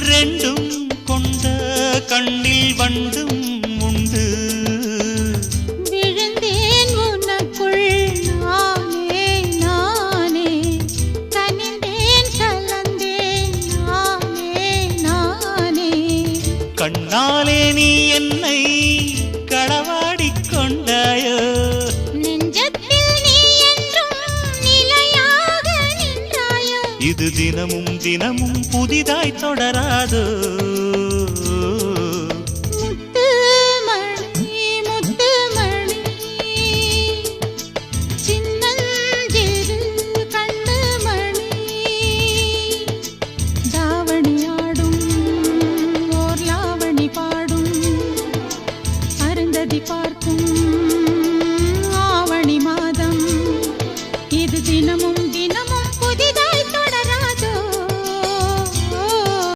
ரெண்டும் கொண்ட கண்ணில் வண்டும் உண்டு. விழுந்தேன் உனக்குள் நானே நானே, கனிந்தேன் கலந்தேன் நானே நானே. கண்ணாலே நீ என்னை களவாடிக் கொண்டாயோ, நெஞ்சத்தில் நீ என்றும் நிலையாக நின்றாயோ. இது தினமும் தினமும் புதிதாய் தொடராதோ.